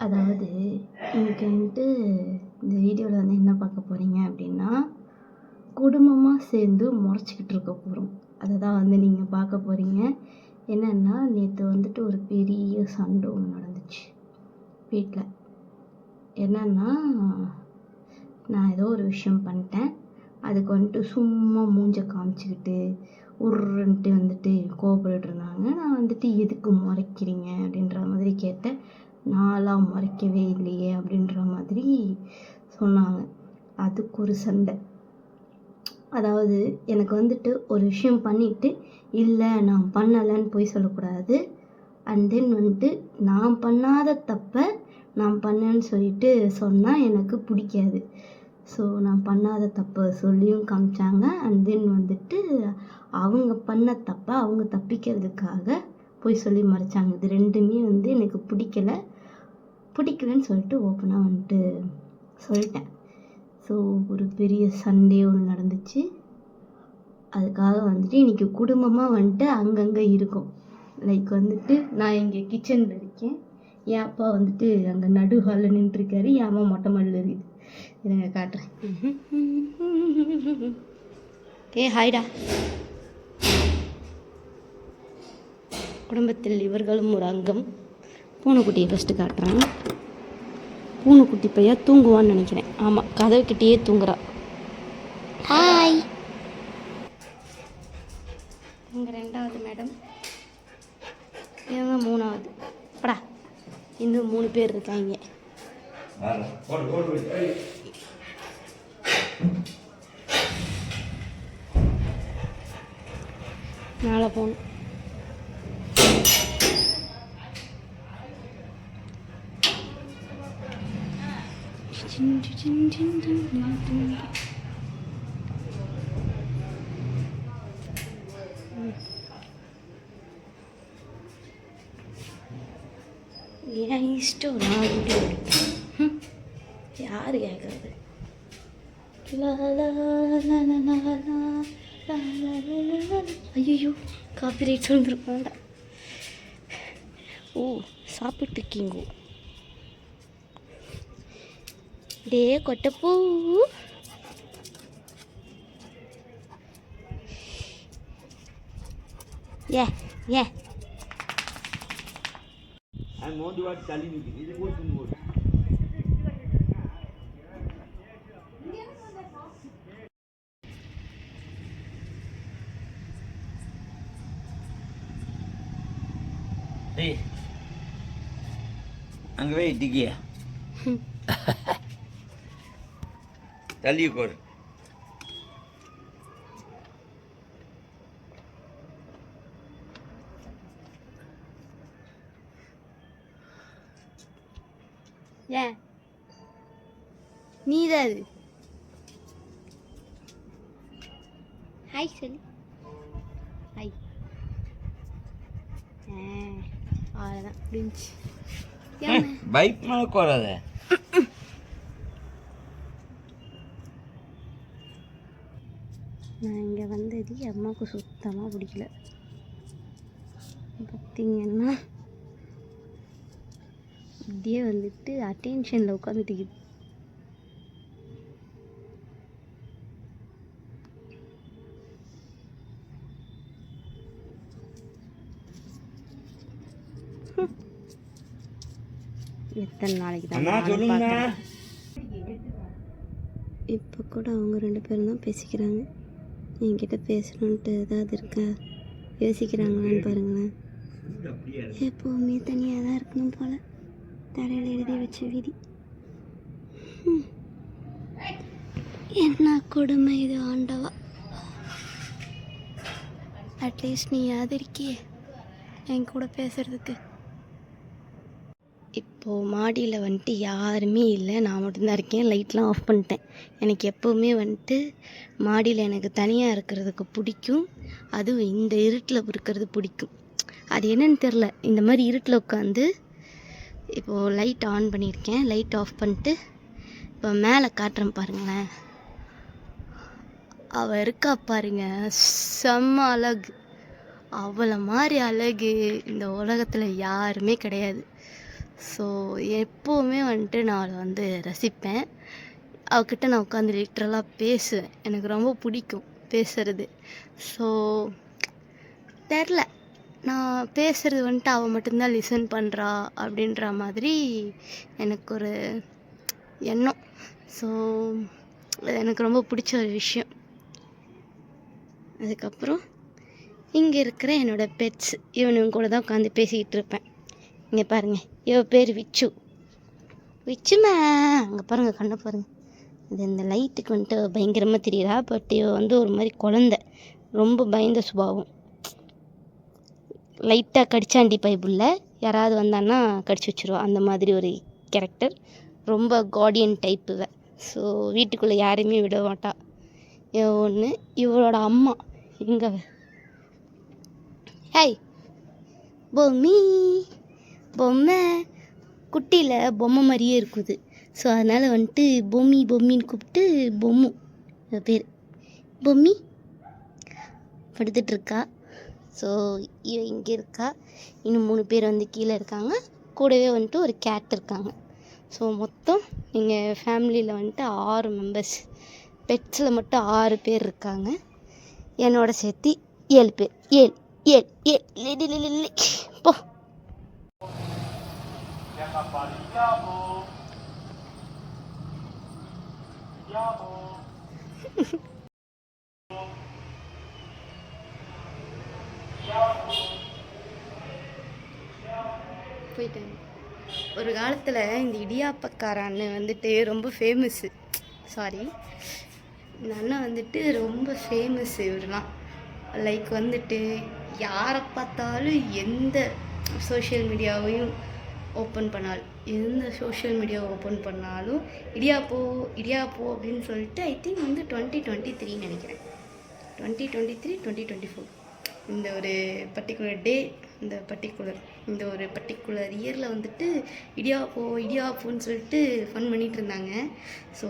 அதாவது இன்னைக்கு வந்துட்டு இந்த வீடியோவில் வந்து என்ன பார்க்க போகிறீங்க அப்படின்னா, குடும்பமாக சேர்ந்து முறைச்சிக்கிட்டு இருக்க போகிறோம். அதை தான் வந்து நீங்கள் பார்க்க போகிறீங்க. என்னென்னா, நேற்று வந்துட்டு ஒரு பெரிய சண்டை ஒன்று நடந்துச்சு வீட்டில். என்னென்னா, நான் ஏதோ ஒரு விஷயம் பண்ணிட்டேன். அதுக்கு வந்துட்டு சும்மா மூஞ்சை காமிச்சிக்கிட்டு உருன்ட்டு வந்துட்டு கோபப்பட்டு இருந்தாங்க. நான் வந்துட்டு எதுக்கு முறைக்கிறீங்க அப்படின்ற மாதிரி கேட்டேன். நான்லாம் முறைக்கவே இல்லையே அப்படின்ற மாதிரி சொன்னாங்க. அதுக்கு ஒரு சண்டை. அதாவது எனக்கு வந்துட்டு ஒரு விஷயம் பண்ணிவிட்டு இல்லை நான் பண்ணலைன்னு போய் சொல்லக்கூடாது. அண்ட் தென் வந்துட்டு நான் பண்ணாத தப்பை நான் பண்ணேன்னு சொல்லிட்டு சொன்னால் எனக்கு பிடிக்காது. ஸோ நான் பண்ணாத தப்பை சொல்லியும் காமிச்சாங்க. அண்ட் தென் வந்துட்டு அவங்க பண்ண தப்பை அவங்க தப்பிக்கிறதுக்காக போய் சொல்லி மறைச்சாங்க. இது ரெண்டுமே வந்து எனக்கு பிடிக்கலன்னு சொல்லிட்டு ஓப்பனாக வந்துட்டு சொல்லிட்டேன். ஸோ ஒரு பெரிய சண்டே ஒன்று நடந்துச்சு. அதுக்காக வந்துட்டு இன்றைக்கி குடும்பமாக வந்துட்டு அங்கங்கே இருக்கும். லைக் வந்துட்டு நான் இங்கே கிச்சனில் இருக்கேன். என் அப்பா வந்துட்டு அங்கே நடு ஹாலில் நின்றுருக்காரு. என் அம்மா மொட்டை மாடியில் இருக்குது. இருங்க காட்டுறேன். ஹாய்டா. குடும்பத்தில் இவர்களும் ஒரு அங்கம். பூனைக்குட்டியை ஃபஸ்ட்டு காட்டுறேன். பூனைக்குட்டி பையன் தூங்குவான்னு நினைக்கிறேன். ஆமாம், கதவுக்கிட்டேயே தூங்குறா. ஹாய். இவங்க 2வது மேடம், இவங்க 3வது. படா, இன்னும் 3 பேர் இருக்காங்க. மேலே போகணும். ஏன் இஷ்டம் நான் வீடியோ எடுப்பேன். யார் கேட்குறது? ஐயோ, காப்பி ரைட் வந்துருக்காங்க. ஓ, சாப்பிட்டுருக்கீங்கோ. டே கொட்டப்பூ, ஏ ஏ அங்கே போய் டிக்கியா தள்ளி போடு. ஏன் நீதான் அது? ஹாய் சொல்லு. ஹாய். அவ்வளோதான் முடிஞ்சு. பைக் மேலே போகாத. நான் இங்கே வந்தது அம்மாவுக்கு சுத்தமாக பிடிக்கல. பார்த்தீங்கன்னா இப்படியே வந்துட்டு அட்டென்ஷனில் உட்காந்துட்டிக்குது. எத்தனை நாளைக்கு தான்? இப்போ கூட அவங்க 2 பேரும் தான் பேசிக்கிறாங்க. என்கிட்ட பேசணுன்ட்டு ஏதாவது இருக்கா, யோசிக்கிறாங்களான்னு பாருங்களேன். எப்போவுமே தனியாக தான் இருக்கணும் போல். தலையில் எழுதி வச்ச விதி. என்ன கொடுமை இது ஆண்டவா. அட்லீஸ்ட் நீ யாவது இருக்கியே என் கூட பேசுறதுக்கு. இப்போது மாடியில் வந்துட்டு யாருமே இல்லை, நான் மட்டும்தான் இருக்கேன். லைட்லாம் ஆஃப் பண்ணிட்டேன். எனக்கு எப்போவுமே வந்துட்டு மாடியில் எனக்கு தனியாக இருக்கிறதுக்கு பிடிக்கும். அதுவும் இந்த இருட்டில் இருக்கிறது பிடிக்கும். அது என்னன்னு தெரில, இந்த மாதிரி இருட்டில் உட்காந்து இப்போது லைட் ஆன் பண்ணியிருக்கேன். லைட் ஆஃப் பண்ணிட்டு இப்போ மேலே காட்டுறேன் பாருங்களேன். அவள் இருக்கா பாருங்க, செம்ம அழகு. அவளை மாதிரி அழகு இந்த உலகத்தில் யாருமே கிடையாது. ஸோ எப்போவுமே வந்துட்டு நான் அவளை வந்து ரசிப்பேன். அவகிட்ட நான் உட்காந்து லிட்ரலாக பேசுவேன். எனக்கு ரொம்ப பிடிக்கும் பேசுறது. ஸோ தெரில, நான் பேசுகிறது வந்துட்டு அவள் மட்டும்தான் லிசன் பண்ணுறா அப்படின்ற மாதிரி எனக்கு ஒரு எண்ணம். ஸோ அது எனக்கு ரொம்ப பிடிச்ச ஒரு விஷயம். அதுக்கப்புறம் இங்கே இருக்கிற என்னோடய பெட்ஸ், இவனுங்க கூட தான் உட்காந்து பேசிக்கிட்டு இருப்பேன். இங்கே பாருங்கள், இவ பேர் விச்சு. விச்சுமா, அங்கே பாருங்கள், கண்ணை பாருங்கள். இந்த லைட்டுக்கு வந்துட்டு பயங்கரமாக தெரியுறா. பட் இவ வந்து ஒரு மாதிரி குழந்த, ரொம்ப பயந்த சுபாவம். லைட்டாக கடிச்சாண்டி பைபிளில் யாராவது வந்தான்னா கடிச்சு வச்சுருவா. அந்த மாதிரி ஒரு கேரக்டர். ரொம்ப கார்டியன் டைப் இவ. ஸோ வீட்டுக்குள்ளே யாரையுமே விட மாட்டா. இவ ஒன்று. இவளோட அம்மா இங்கே, ஹேய் பொம்மி, பொம்மை குட்டியில் பொம்மை மாதிரியே இருக்குது. ஸோ அதனால் வந்துட்டு பொம்மி பொம்மின்னு கூப்பிட்டு பொம்மு பேர். பொம்மி படுத்துட்ருக்கா. ஸோ இவ இங்கே இருக்கா. இன்னும் 3 பேர் வந்து கீழே இருக்காங்க. கூடவே வந்துட்டு ஒரு கேட் இருக்காங்க. ஸோ மொத்தம் எங்கள் ஃபேமிலியில் வந்துட்டு 6 மெம்பர்ஸ். பெட்ஸில் மட்டும் 6 பேர் இருக்காங்க. என்னோட சேர்த்து 7 பேர். 7 போ. போயிட்டாங்க. ஒரு காலத்தில் இந்த இடியாப்பக்காரான்னு வந்துட்டு ரொம்ப ஃபேமஸ்ஸு. சாரி, இந்த அண்ணன் வந்துட்டு ரொம்ப ஃபேமஸ். இவரெலாம் லைக் வந்துட்டு யாரை பார்த்தாலும் எந்த சோஷியல் மீடியாவையும் ஓப்பன் பண்ணாலும் இடியாப்போ அப்படின்னு சொல்லிட்டு ஐ திங்க் வந்து 2023 நினைக்கிறேன், 2023 2024 இந்த ஒரு பர்டிகுலர் டே, இந்த ஒரு பர்டிகுலர் இயரில் வந்துட்டு இடியாப்போன்னு சொல்லிட்டு ஃபன் பண்ணிகிட்டு இருந்தாங்க. ஸோ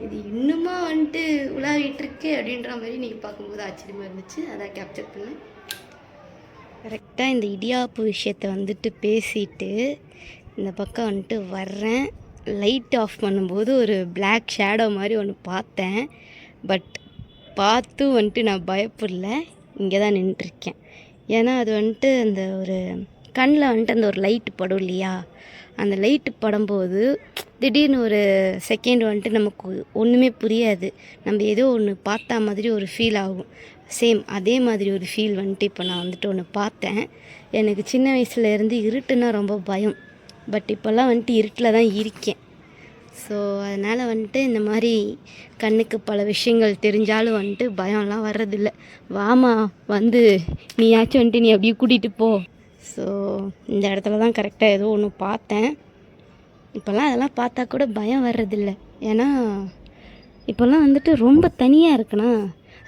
இது இன்னுமா வந்துட்டு உலாவிட்டுருக்கே அப்படின்ற மாதிரி நீங்கள் பார்க்கும்போது ஆச்சரியமாக இருந்துச்சு. அதான் கேப்சர் பண்ணேன். கரெக்டாக இந்த இடியாப்பு விஷயத்தை வந்துட்டு பேசிட்டு இந்த பக்கம் வந்துட்டு வர்றேன். லைட் ஆஃப் பண்ணும்போது ஒரு பிளாக் ஷேடோ மாதிரி ஒன்று பார்த்தேன். பட் பார்த்து வந்துட்டு நான் பயப்படல, இங்கே தான் நின்றுருக்கேன். ஏன்னா அது வந்துட்டு அந்த ஒரு கண்ணில் வந்துட்டு அந்த ஒரு லைட்டு படும் இல்லையா, அந்த லைட்டு படும்போது திடீர்னு ஒரு செகண்ட் வந்துட்டு நமக்கு ஒன்றுமே புரியாது. நம்ம ஏதோ ஒன்று பார்த்தா மாதிரி ஒரு ஃபீல் ஆகும். சேம் அதே மாதிரி ஒரு ஃபீல் வந்துட்டு இப்போ நான் வந்துட்டு ஒன்று பார்த்தேன். எனக்கு சின்ன வயசுலேருந்து இருட்டுன்னா ரொம்ப பயம். பட் இப்போல்லாம் வந்துட்டு இருட்டில் தான் இருக்கேன். ஸோ அதனால் வந்துட்டு இந்த மாதிரி கண்ணுக்கு பல விஷயங்கள் தெரிஞ்சாலும் வந்துட்டு பயம்லாம் வர்றதில்லை. வாமா வந்து நீயாச்சும் வந்துட்டு நீ அப்படியே கூட்டிகிட்டு போ. ஸோ இந்த இடத்துல தான் கரெக்டாக ஏதோ ஒன்று பார்த்தேன். இப்போல்லாம் அதெல்லாம் பார்த்தா கூட பயம் வர்றதில்லை. ஏன்னா இப்போல்லாம் வந்துட்டு ரொம்ப தனியாக இருக்குண்ணா.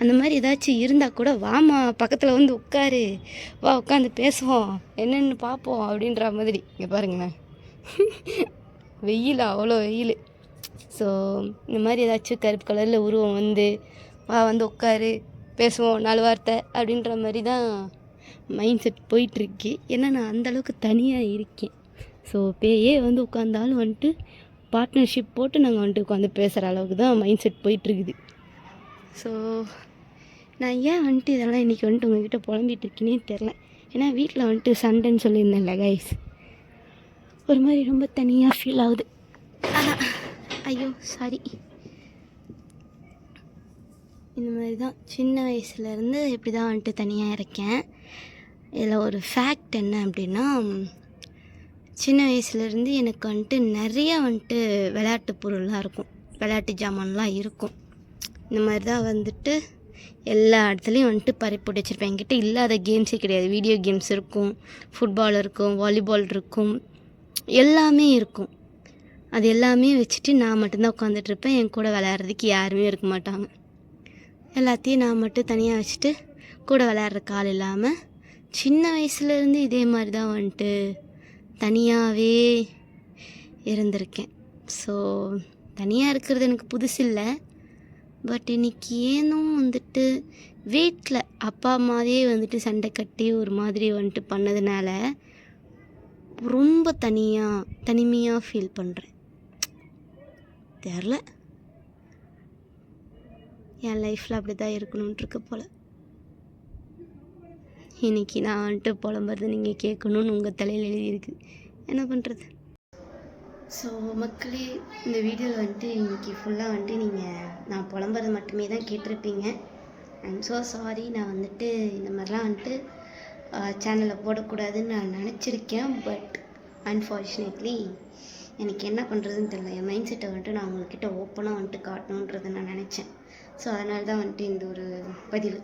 அந்த மாதிரி ஏதாச்சும் இருந்தால் கூட வாமா பக்கத்தில் வந்து உட்காரு, வா உட்காந்து பேசுவோம், என்னென்னு பார்ப்போம் அப்படின்ற மாதிரி. இங்கே பாருங்களேன், வெயில் அவ்வளோ வெயில். ஸோ இந்த மாதிரி ஏதாச்சும் கருப்பு கலரில் உருவம் வந்து வா வந்து உட்காரு பேசுவோம் 4 வார்த்தை அப்படின்ற மாதிரி தான் மைண்ட் செட் போயிட்டுருக்கு. ஏன்னா நான் அந்தளவுக்கு தனியாக இருக்கேன். ஸோ பேயே வந்து உட்காந்தாலும் வந்துட்டு பார்ட்னர்ஷிப் போட்டு நாங்கள் வந்துட்டு உட்காந்து பேசுகிற அளவுக்கு தான் மைண்ட் செட் போயிட்டுருக்குது. ஸோ நான் ஏன் வந்துட்டு இதெல்லாம் இன்றைக்கி வந்துட்டு உங்கள்கிட்ட புலம்பிகிட்டு இருக்கேனே தெரில. ஏன்னா வீட்டில் வந்துட்டு சண்டைன்னு சொல்லியிருந்தேன்ல கைஸ், ஒரு மாதிரி ரொம்ப தனியாக ஃபீல் ஆகுது. அதான் ஐயோ சாரி. இந்த மாதிரி தான் சின்ன வயசுலேருந்து இப்படி தான் வந்துட்டு தனியாக இருக்கேன். இதில் ஒரு ஃபேக்ட் என்ன அப்படின்னா, சின்ன வயசுலேருந்து எனக்கு வந்துட்டு நிறையா வந்துட்டு விளையாட்டு பொருள்லாம் இருக்கும், விளையாட்டு ஜாமான்லாம் இருக்கும். இந்த மாதிரி தான் வந்துட்டு எல்லா இடத்துலையும் வந்துட்டு பறிப்பு வச்சுருப்பேன். என்கிட்ட இல்லாத கேம்ஸே கிடையாது. வீடியோ கேம்ஸ் இருக்கும், ஃபுட்பால் இருக்கும், வாலிபால் இருக்கும், எல்லாமே இருக்கும். அது எல்லாமே வச்சுட்டு நான் மட்டும்தான் உட்காந்துட்ருப்பேன். என் கூட விளையாடுறதுக்கு யாருமே இருக்க மாட்டாங்க. எல்லாத்தையும் நான் மட்டும் தனியாக வச்சுட்டு கூட விளையாடுறக்கு ஆள் இல்லாமல் சின்ன வயசுலேருந்து இதே மாதிரி தான் வந்துட்டு தனியாகவே இருந்திருக்கேன். ஸோ தனியாக இருக்கிறது எனக்கு புதுசு இல்லை. பட் இன்றைக்கி ஏனோ வந்துட்டு வீட்டில் அப்பா அம்மாவே வந்துட்டு சண்டை கட்டி ஒரு மாதிரி வந்துட்டு பண்ணதுனால ரொம்ப தனிமையாக ஃபீல் பண்ணுறேன். தெரில, என் லைஃப்பில் அப்படி தான் இருக்கணுன்ட்டுருக்கு போல். இன்றைக்கி நான் வந்துட்டு புலம்புறது நீங்கள் கேட்கணுன்னு உங்கள் தலையில் எழுதியிருக்கு. என்ன பண்ணுறது? ஸோ மக்களே, இந்த வீடியோவில் வந்துட்டு இன்றைக்கி ஃபுல்லாக வந்துட்டு நீங்கள் நான் புலம்புறது மட்டுமே தான் கேட்டிருப்பீங்க. I'm so sorry. நான் வந்துட்டு இந்த மாதிரிலாம் வந்துட்டு சேனலில் போடக்கூடாதுன்னு நான் நினச்சிருக்கேன். பட் அன்ஃபார்ச்சுனேட்லி எனக்கு என்ன பண்ணுறதுன்னு தெரியல. என் மைண்ட் செட்டை வந்துட்டு நான் உங்கள்கிட்ட ஓப்பனாக வந்துட்டு காட்டணுன்றதை நான் நினச்சேன். ஸோ அதனால தான் வந்துட்டு இந்த ஒரு பதிவு.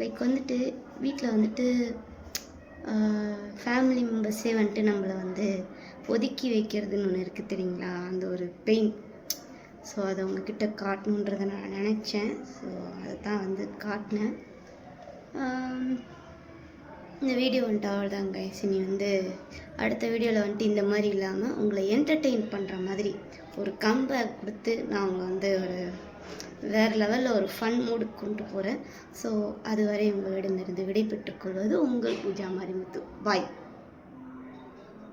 லைக் வந்துட்டு வீட்டில் வந்துட்டு ஃபேமிலி மெம்பர்ஸே வந்துட்டு நம்மளை வந்து ஒதுக்கி வைக்கிறதுன்னு ஒன்று இருக்குது தெரியுங்களா, அந்த ஒரு பெயின். ஸோ அதை உங்ககிட்ட காட்டணுன்றதை நான் நினச்சேன். ஸோ அதை தான் வந்து காட்டினேன். இந்த வீடியோ வந்துட்டு அவ்வளோதாங்க. இனி வந்து அடுத்த வீடியோவில் வந்துட்டு இந்த மாதிரி இல்லாமல் உங்களை என்டர்டெயின் பண்ணுற மாதிரி ஒரு கம்பேக் கொடுத்து நான் உங்களை வந்து ஒரு வேறு லெவலில் ஒரு ஃபன் மூடுக்கு கொண்டு போகிறேன். ஸோ அதுவரை உங்களிடமிருந்து விடைபெற்றுக் கொள்வது உங்கள் பூஜா மாரிமுத்து. பாய்.